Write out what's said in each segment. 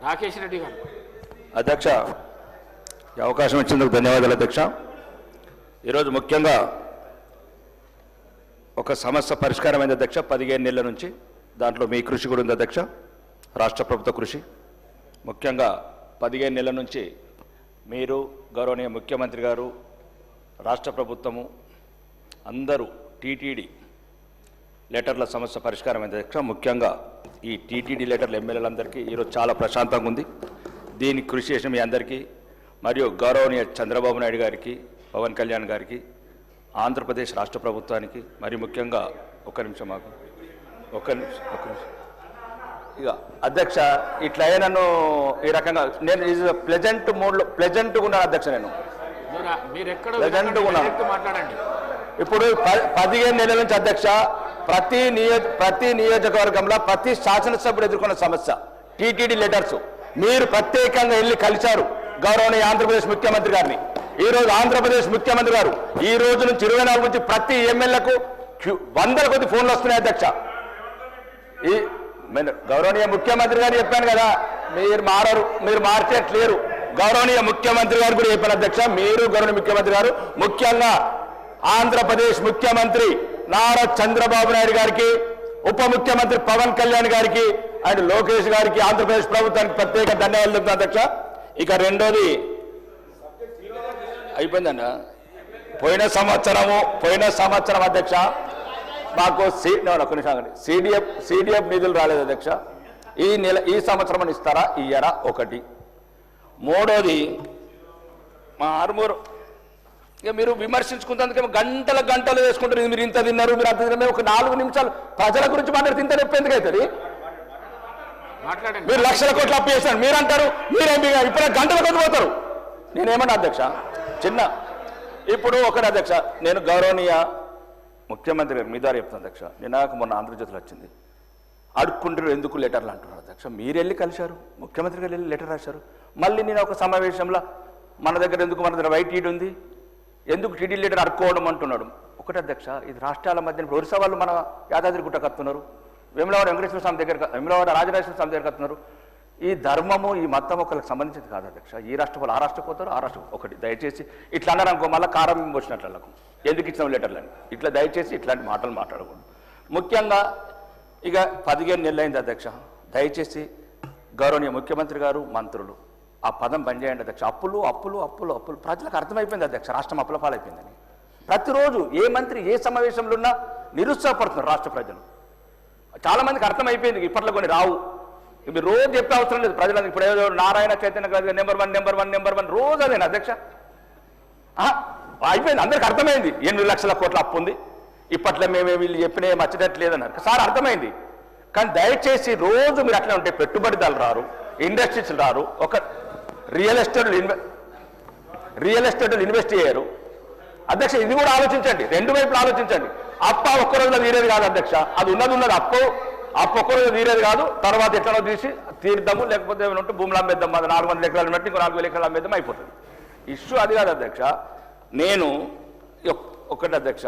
రాకేష్ రెడ్డి గారు. అధ్యక్ష, ఈ అవకాశం ఇచ్చేందుకు ధన్యవాదాలు అధ్యక్ష. ఈరోజు ముఖ్యంగా ఒక సమస్య పరిష్కారమైంది అధ్యక్ష. 15 నెలల నుంచి దాంట్లో మీ కృషి కూడా ఉంది అధ్యక్ష, రాష్ట్ర ప్రభుత్వ కృషి. ముఖ్యంగా 15 నెలల నుంచి మీరు, గౌరవనీయ ముఖ్యమంత్రి గారు, రాష్ట్ర ప్రభుత్వము అందరూ టీటీడీ లెటర్ల సమస్య పరిష్కారమైంది అధ్యక్ష. ముఖ్యంగా ఈ టీటీడీ లెటర్ల ఎమ్మెల్యేలందరికీ ఈరోజు చాలా ప్రశాంతంగా ఉంది. దీనికి కృషి చేసిన మీ అందరికీ మరియు గౌరవనీయ చంద్రబాబు నాయుడు గారికి, పవన్ కళ్యాణ్ గారికి, ఆంధ్రప్రదేశ్ రాష్ట్ర ప్రభుత్వానికి, మరి ముఖ్యంగా ఒక్క నిమిషం ఇక అధ్యక్ష, ఇట్లా నన్ను ఈ రకంగా నేను ప్లెజెంట్ మూడ్లో ప్లెజెంట్గా ఉన్నాను అధ్యక్ష. నేను ప్లెజెంట్గా ఉన్నాను. మాట్లాడండి. ఇప్పుడు 15 నెలల నుంచి అధ్యక్ష ప్రతి నియోజకవర్గంలో ప్రతి శాసనసభ్యుడు ఎదుర్కొన్న సమస్య టీటీడీ లెటర్స్. మీరు ప్రత్యేకంగా వెళ్ళి కలిశారు గౌరవనీయ ఆంధ్రప్రదేశ్ ముఖ్యమంత్రి గారిని. ఈరోజు ఆంధ్రప్రదేశ్ ముఖ్యమంత్రి గారు ఈ రోజు నుంచి 24 నుంచి ప్రతి ఎమ్మెల్యేకు 100 కొద్ది ఫోన్లు వస్తున్నాయి అధ్యక్ష. ఈ గౌరవనీయ ముఖ్యమంత్రి గారు చెప్పాను కదా, మీరు మారరు, మీరు మార్చేట్లేరు. గౌరవనీయ ముఖ్యమంత్రి గారు కూడా చెప్పాను అధ్యక్ష. మీరు గౌరవనీయ ముఖ్యమంత్రి గారు, ముఖ్యంగా ఆంధ్రప్రదేశ్ ముఖ్యమంత్రి నారా చంద్రబాబు నాయుడు గారికి, ఉప ముఖ్యమంత్రి పవన్ కళ్యాణ్ గారికి అండ్ లోకేష్ గారికి, ఆంధ్రప్రదేశ్ ప్రభుత్వానికి ప్రత్యేక ధన్యవాదాలు చెప్తాను అధ్యక్ష. ఇక రెండోది అయిపోయిందన్న, పోయిన సంవత్సరం అధ్యక్ష మాకు సిడిఎఫ్ నిధులు రాలేదు అధ్యక్ష. ఈ సంవత్సరం ఇస్తారా ఇయ్యరా ఒకటి. మూడోది మా ఆర్మూరు, ఇక మీరు విమర్శించుకున్నందుకే గంటలు వేసుకుంటారు. మీరు ఇంత తిన్నారు, మీరు అంత తిన్నారు. ఒక 4 నిమిషాలు ప్రజల గురించి మాట్లాడితే ఇంత నొప్పి ఎందుకు అవుతుంది? మీరు లక్షల కోట్లు అప్పు చేశారు మీరు అంటారు, మీరేం ఇప్పుడు గంటల కొద్ది పోతారు. నేనేమన్నా అధ్యక్ష ఇప్పుడు ఒకటి అధ్యక్ష, నేను గౌరవనీయ ముఖ్యమంత్రి గారు మీ ద్వారా చెప్తాను అధ్యక్ష. నాకు మొన్న ఆంధ్రజ్యోతిలో వచ్చింది, అడుక్కుంటారు ఎందుకు లెటర్లు అంటున్నారు అధ్యక్ష. మీరు వెళ్ళి కలిశారు, ముఖ్యమంత్రి గారు వెళ్ళి లెటర్ రాశారు. మళ్ళీ నేను ఒక సమావేశంలో మన దగ్గర వైట్ ఈడ్ ఉంది, ఎందుకు టీడీ లెటర్ అడుక్కోవడం అంటున్నాడు. ఒకటి అధ్యక్ష, ఇది రాష్ట్రాల మధ్య ఒరిస్సా వాళ్ళు మన యాదాద్రి గుట్ట కత్తున్నారు, వేములవాడ వెంకటేశ్వర స్వామి దగ్గర, వేములవాడ రాజరాజేశ్వర స్వామి దగ్గర కత్తున్నారు. ఈ ధర్మము ఈ మతం ఒకరికి సంబంధించింది కాదు అధ్యక్ష. ఈ రాష్ట్ర వాళ్ళు ఆ రాష్ట్రం పోతారు, ఆ రాష్ట్రం ఒకటి. దయచేసి ఇట్లా అన్నారు అనుకో, మళ్ళీ కారం వచ్చినట్లకు ఎందుకు ఇచ్చిన లెటర్లని ఇట్లా దయచేసి ఇట్లాంటి మాటలు మాట్లాడకూడదు. ముఖ్యంగా ఇక 15 నెలలు అయింది అధ్యక్ష. దయచేసి గౌరవనీయ ముఖ్యమంత్రి గారు, మంత్రులు ఆ పదం బంద్ చేయండి అధ్యక్ష. అప్పులు అప్పులు అప్పులు అప్పులు ప్రజలకు అర్థమైపోయింది అధ్యక్ష, రాష్ట్రం అప్పుల పాలైపోయిందని. ప్రతిరోజు ఏ మంత్రి ఏ సమావేశంలో ఉన్నా నిరుత్సాహపడుతున్నారు రాష్ట్ర ప్రజలు. చాలా మందికి అర్థమైపోయింది, ఇప్పట్లో కొన్ని రావు. మీరు రోజు చెప్పే అవసరం లేదు ప్రజలకు. ఇప్పుడు ఏదో నారాయణ చైతన్య గారు నెంబర్ వన్ రోజు అదేనా అధ్యక్ష? అయిపోయింది, అందరికి అర్థమైంది 8 లక్షల కోట్ల అప్పు ఉంది. ఇప్పట్లో మేమే వీళ్ళు చెప్పిన ఏం వచ్చేటట్టు లేదన్నారు సార్, అర్థమైంది. కానీ దయచేసి రోజు మీరు అట్లా ఉంటే పెట్టుబడిదారులు రారు, ఇండస్ట్రీస్ రారు, ఒక రియల్ ఎస్టేట్ ఇన్వెస్ట్ చేయరు అధ్యక్ష. ఇది కూడా ఆలోచించండి, 2 వైపులు ఆలోచించండి. అప్ప ఒక్క రోజులో తీరేది కాదు అధ్యక్ష, అది ఉన్నది అప్పు ఒక్క రోజు తీరేది కాదు. తర్వాత ఎట్లనో తీసి తీర్దాము, లేకపోతే ఏమైనా ఉంటే భూములు అమ్మేద్దాం, అది 400 ఎకరాలు బట్టి ఇంకో 4000 ఎకరాలు అమ్మేద్దాం, అయిపోతుంది. ఇష్యూ అది కాదు అధ్యక్ష. నేను ఒకటి అధ్యక్ష,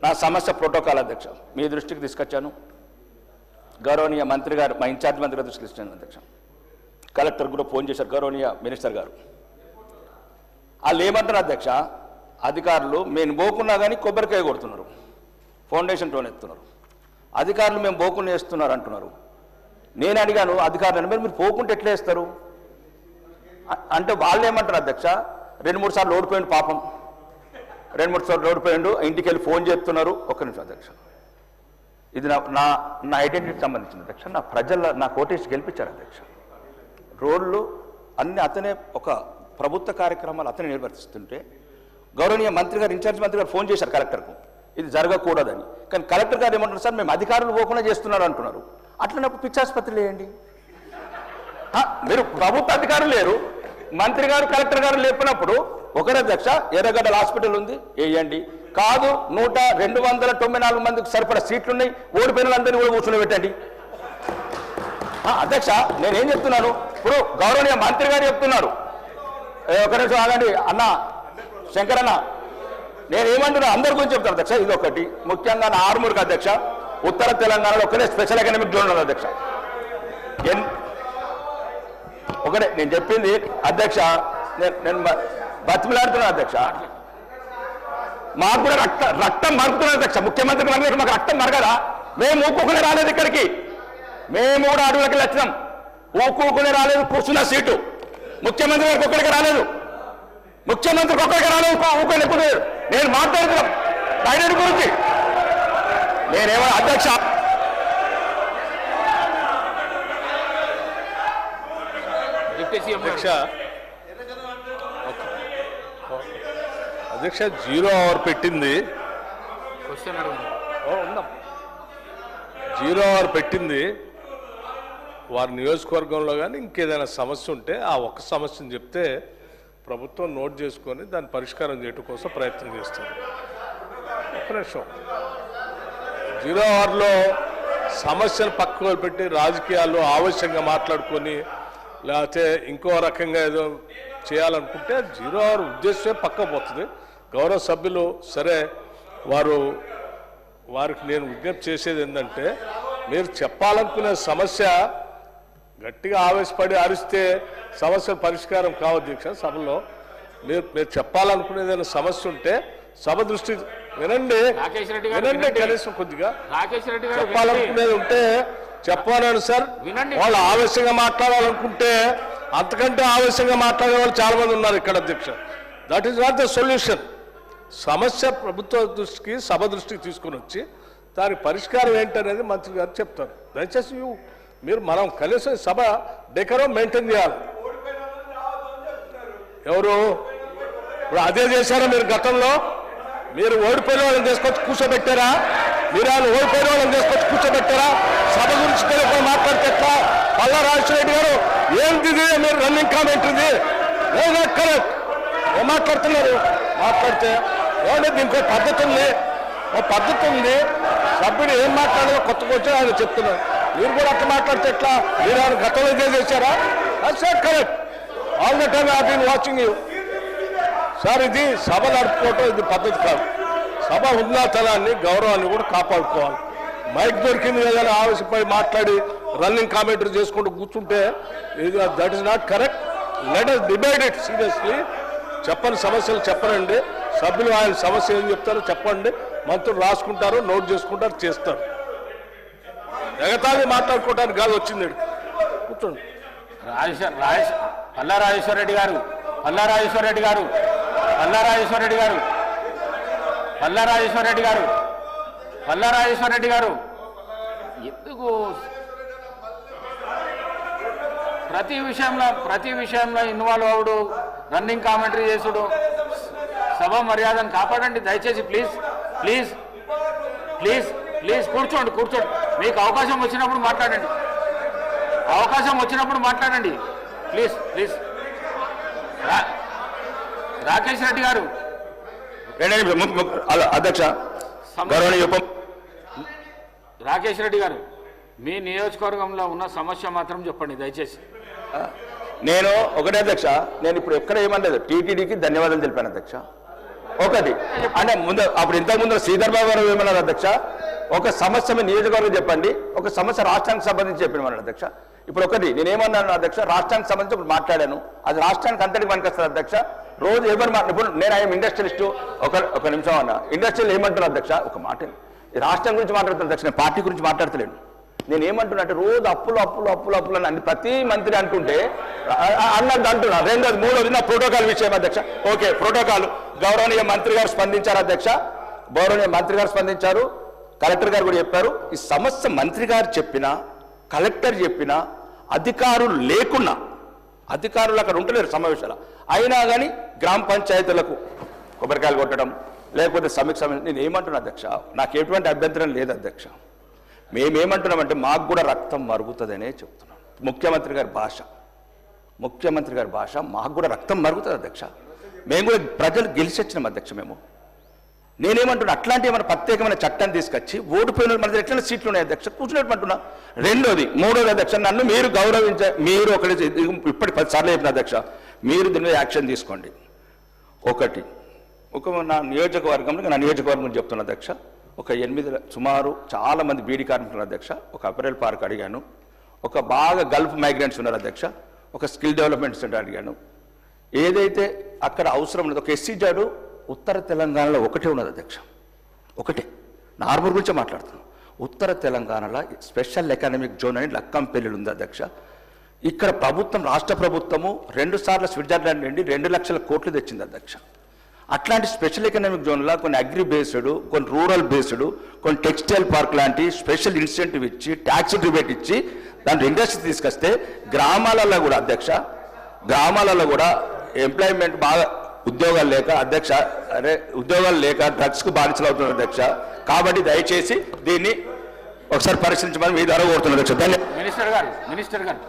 నా సమస్య ప్రోటోకాల్ అధ్యక్ష మీ దృష్టికి తీసుకొచ్చాను. గౌరవనీయ మంత్రి గారు, మా ఇన్ఛార్జ్ మంత్రి గారు దృష్టికి తీసుకొచ్చాను అధ్యక్ష. కలెక్టర్ కూడా ఫోన్ చేశారు, గౌరవనీయ మినిస్టర్ గారు. వాళ్ళు ఏమంటారు అధ్యక్ష, అధికారులు మేము పోకున్నా కానీ కొబ్బరికాయ కొడుతున్నారు, ఫౌండేషన్ టోన్ ఎత్తున్నారు. అధికారులు మేము పోకుండా వేస్తున్నారు అంటున్నారు. నేను అడిగాను అధికారులను, మీరు పోకుంటే ఎట్లా వేస్తారు అంటే వాళ్ళు ఏమంటారు అధ్యక్ష, 2-3 సార్లు ఓడిపోయిండు పాపం, 2-3 సార్లు ఓడిపోయిండు, ఇంటికి వెళ్ళి ఫోన్ చేస్తున్నారు. ఒక్క నిమిషం అధ్యక్ష, ఇది నా ఐడెంటిటీకి సంబంధించిన అధ్యక్ష. నా కోటేసి గెలిపించారు అధ్యక్ష. రోడ్లు అన్ని అతనే, ఒక ప్రభుత్వ కార్యక్రమాలు అతనే నిర్వర్తిస్తుంటే గౌరవనీయ మంత్రి గారు, ఇన్ఛార్జ్ మంత్రి గారు ఫోన్ చేశారు కలెక్టర్కు ఇది జరగకూడదని. కానీ కలెక్టర్ గారు ఏమంటున్నారు, సార్ మేము అధికారులు పోకుండా చేస్తున్నారు అంటున్నారు. అట్లనప్పుడు పిచ్చాసుపత్రి వేయండి. మీరు ప్రభుత్వ అధికారులు లేరు, మంత్రి గారు కలెక్టర్ గారు లేపినప్పుడు ఒకరి అధ్యక్ష ఎర్రగడ్డల హాస్పిటల్ ఉంది వేయండి. కాదు 294 మందికి సరిపడా సీట్లు ఉన్నాయి, ఓడిపోయిన వాళ్ళందరినీ కూడా కూర్చొని పెట్టండి. అధ్యక్ష నేనేం చెప్తున్నాను, ఇప్పుడు గౌరవనీయ మంత్రి గారు చెప్తున్నారు, ఒక నిమిషం ఆగండి అన్న శంకరన్న, నేనేమంటున్నా అందరి గురించి చెప్తాను అధ్యక్ష. ఇది ఒకటి ముఖ్యంగా నా ఆర్మూర్కి అధ్యక్ష, ఉత్తర తెలంగాణలో ఒక్కనే స్పెషల్ ఎకనామిక్ జోన్ ఉన్నది అధ్యక్ష. ఒకటే నేను చెప్పింది అధ్యక్ష, నేను బతిమిలాడుతున్నా అధ్యక్ష. మాకు కూడా రక్తం మరుగుతున్నా అధ్యక్ష. ముఖ్యమంత్రి మరగలేదు, మాకు రక్తం మరగదా? మేము ఊపుకునే రాలేదు ఇక్కడికి, మేము కూడా అడవులకి వచ్చినాం. ఊపుకునే రాలేదు, కూర్చున్న సీటు ముఖ్యమంత్రి గారికి ఒక్కడికి రాలేదు, ముఖ్యమంత్రికి ఒక్కడికి రాలేదు. ఊకొని ఎప్పుడు నేను మాట్లాడుతున్నాం బైడెన్ గురించి. నేనేమో అధ్యక్ష అధ్యక్ష 0 అవర్ పెట్టింది, 0 అవర్ పెట్టింది. వారి నియోజకవర్గంలో కానీ ఇంకేదైనా సమస్య ఉంటే ఆ ఒక్క సమస్యను చెప్తే ప్రభుత్వం నోట్ చేసుకొని దాన్ని పరిష్కారం చేయడం కోసం ప్రయత్నం చేస్తుంది. ఒక్క నిమిషం, 0 అవర్లో సమస్యలు పక్కకు పెట్టి రాజకీయాలు ఆవశ్యంగా మాట్లాడుకొని లేకపోతే ఇంకో రకంగా ఏదో చేయాలనుకుంటే 0 అవర్ ఉద్దేశమే పక్క పోతుంది. గౌరవ సభ్యులు సరే, వారికి నేను విజ్ఞప్తి చేసేది ఏంటంటే, మీరు చెప్పాలనుకునే సమస్య గట్టిగా ఆవేశపడి అరిస్తే సమస్య పరిష్కారం కావద్దు దీక్ష. సభలో మీరు చెప్పాలనుకునేదైనా సమస్య ఉంటే సభ దృష్టి వినండి, కనీసం కొద్దిగా చెప్పాలనుకునేది ఉంటే చెప్పాలని సార్. వాళ్ళు ఆవేశంగా మాట్లాడాలనుకుంటే అంతకంటే ఆవేశంగా మాట్లాడే వాళ్ళు చాలా మంది ఉన్నారు ఇక్కడ అధ్యక్ష. That is not the solution. సమస్య ప్రభుత్వ దృష్టికి సభ దృష్టికి తీసుకుని వచ్చి దాని పరిష్కారం ఏంటనేది మంత్రి గారు చెప్తారు. దయచేసి మీరు మనం కనీసం సభ డెకరం మెయింటైన్ చేయాలి. ఎవరు ఇప్పుడు అదే చేశారా మీరు గతంలో? మీరు ఓడిపోయిన వాళ్ళని తీసుకొచ్చి కూర్చోబెట్టారా? మీరు ఆయన ఓడిపోయిన వాళ్ళని తీసుకొచ్చి కూర్చోబెట్టారా? సభ గురించి తెలియకుండా మాట్లాడితే ఎట్లా? పల్లా రాజశేఖర గారు ఏంటి మీరు రన్నింగ్ కామెంట్ ఇది కరెక్ట్ ఏం మాట్లాడుతున్నారు? మాట్లాడితే ఏమంటే దీనికి ఒక పద్ధతి ఉంది, ఒక పద్ధతి ఉంది. సభ్యుడు ఏం మాట్లాడాలో కొత్తగా వచ్చి ఆయన చెప్తున్నారు. మీరు కూడా అట్లా మాట్లాడితే ఎట్లా? మీరు ఆయన గతంలో ఇదే చేశారా? Sir correct, all the time I been watching you sir. ఇది సభ నడుపుకోవటం ఇది పద్ధతి కాదు. సభ ఉన్నతనాన్ని గౌరవాన్ని కూడా కాపాడుకోవాలి. మైక్ దొరికింది కదా ఆవేశపై మాట్లాడి రన్నింగ్ కామెంటరీ చేసుకుంటూ కూర్చుంటే that is not correct. Let us debate it seriously. చెప్పని సమస్యలు చెప్పనండి, సభ్యులు ఆయన సమస్య ఏం చెప్తారో చెప్పండి, మంత్రులు రాసుకుంటారు, నోట్ చేసుకుంటారు, చేస్తారు. ఎగతాళి మాట్లాడుకోవడానికి కాదు వచ్చింది. కూర్చోండి. పల్లా రాజేశ్వర రెడ్డి గారు ఎందుకు ప్రతి విషయంలో ఇన్వాల్వ్ అవుడు, రన్నింగ్ కామెంటరీ చేసుడు? సభ మర్యాదను కాపాడండి దయచేసి. ప్లీజ్ ప్లీజ్ ప్లీజ్ ప్లీజ్ కూర్చోండి. మీకు అవకాశం వచ్చినప్పుడు మాట్లాడండి. Please please. రాకేష్ రెడ్డి గారు. అధ్యక్ష రాకేష్ రెడ్డి గారు, మీ నియోజకవర్గంలో ఉన్న సమస్య మాత్రం చెప్పండి దయచేసి. నేను ఒకటే అధ్యక్ష, నేను ఇప్పుడు ఎక్కడ ఏమనలేదు, టీటీడీకి ధన్యవాదాలు తెలిపాను అధ్యక్ష. ఒకటి అంటే అప్పుడు ఇంతకుముందు శ్రీధర్ బాబు గారు ఏమన్నారు అధ్యక్ష, ఒక సమస్య మీ నియోజకవర్గం చెప్పండి, ఒక సమస్య రాష్ట్రానికి సంబంధించి చెప్పినమన్నారు అధ్యక్ష. ఇప్పుడు ఒకటి నేనేమన్నాను అధ్యక్ష, రాష్ట్రానికి సంబంధించి ఇప్పుడు మాట్లాడాను, అది రాష్ట్రానికి అంతటికి పనికొస్తుంది అధ్యక్ష. రోజు ఎవరు ఇప్పుడు నేను ఆయన ఇండస్ట్రియలిస్టు, ఒక నిమిషం అన్న, ఇండస్ట్రియల్ ఏమంటారు అధ్యక్ష? ఒక మాట, రాష్ట్రం గురించి మాట్లాడుతాను అధ్యక్ష, నేను పార్టీ గురించి మాట్లాడతలేను. నేను ఏమంటున్నా అంటే రోజు అప్పులు అని ప్రతి మంత్రి అంటుంటే అన్నది అంటున్నా. రెండోది మూడోది నా ప్రోటోకాల్ విషయం అధ్యక్ష. ఓకే, ప్రోటోకాల్ గౌరవనీయ మంత్రి గారు స్పందించారు అధ్యక్ష, కలెక్టర్ గారు కూడా చెప్పారు. ఈ సమస్య మంత్రి గారు చెప్పినా, కలెక్టర్ చెప్పినా, అధికారులు లేకున్నా, అధికారులు అక్కడ ఉంటలేరు సమావేశాలు అయినా కానీ గ్రామ పంచాయతీలకు కొబ్బరికాయలు కొట్టడం లేకపోతే సమీక్ష, నేను ఏమంటున్నా అధ్యక్ష, నాకు ఎటువంటి అభ్యంతరం లేదు అధ్యక్ష. మేమేమంటున్నామంటే మాకు కూడా రక్తం మరుగుతుందనే చెప్తున్నాం. ముఖ్యమంత్రి గారి భాష మాకు కూడా రక్తం మరుగుతుంది అధ్యక్ష. మేము కూడా ప్రజలు గెలిచొచ్చినాం అధ్యక్ష. నేనేమంటున్నా, అట్లాంటి ఏమైనా ప్రత్యేకమైన చట్టం తీసుకొచ్చి ఓడిపోయిన మన ఎట్లా సీట్లు ఉన్నాయి అధ్యక్ష, కూర్చునేటమంటున్నా. మూడోది అధ్యక్ష, నన్ను మీరు మీరు ఇప్పటి 10 సార్లు చెప్పిన అధ్యక్ష, మీరు దీని మీద యాక్షన్ తీసుకోండి. నా నియోజకవర్గం చెప్తున్నా అధ్యక్ష, ఒక 8 సుమారు చాలా మంది బీడీ కార్మికులు అధ్యక్ష. ఒక అపరెల్ పార్క్ అడిగాను, ఒక బాగా గల్ఫ్ మైగ్రెంట్స్ ఉన్నారు అధ్యక్ష, ఒక స్కిల్ డెవలప్మెంట్ సెంటర్ అడిగాను. ఏదైతే అక్కడ అవసరం ఉన్నదో ఒక ఎస్సీ జాడు ఉత్తర తెలంగాణలో ఒకటే ఉన్నది అధ్యక్ష, ఒకటే. నార్మల్ గురించి మాట్లాడుతున్నాం. ఉత్తర తెలంగాణలో స్పెషల్ ఎకనామిక్ జోన్ అని లక్కంపల్లి ఉంది అధ్యక్ష. ఇక్కడ ప్రభుత్వం, రాష్ట్ర ప్రభుత్వము 2 సార్లు స్విట్జర్లాండ్ నుండి 2 లక్షల కోట్లు తెచ్చింది అధ్యక్ష. అట్లాంటి స్పెషల్ ఎకనామిక్ జోన్లో కొన్ని అగ్రి బేస్డ్, కొన్ని రూరల్ బేస్డ్, కొన్ని టెక్స్టైల్ పార్క్ లాంటి స్పెషల్ ఇన్సెంటివ్ ఇచ్చి, ట్యాక్స్ రిబేట్ ఇచ్చి దాంట్లో ఇండస్ట్రీ తీసుకొస్తే గ్రామాలలో కూడా అధ్యక్ష, గ్రామాలలో కూడా ఎంప్లాయ్మెంట్ బాగా ఉద్యోగాలు లేక అధ్యక్ష, ఉద్యోగాలు లేక డ్రగ్స్కు బాధితులు అవుతున్నారు అధ్యక్ష. కాబట్టి దయచేసి దీన్ని ఒకసారి పరిశీలించమని మీ ద్వారా కోరుతున్నారు అధ్యక్ష. మినిస్టర్ గారు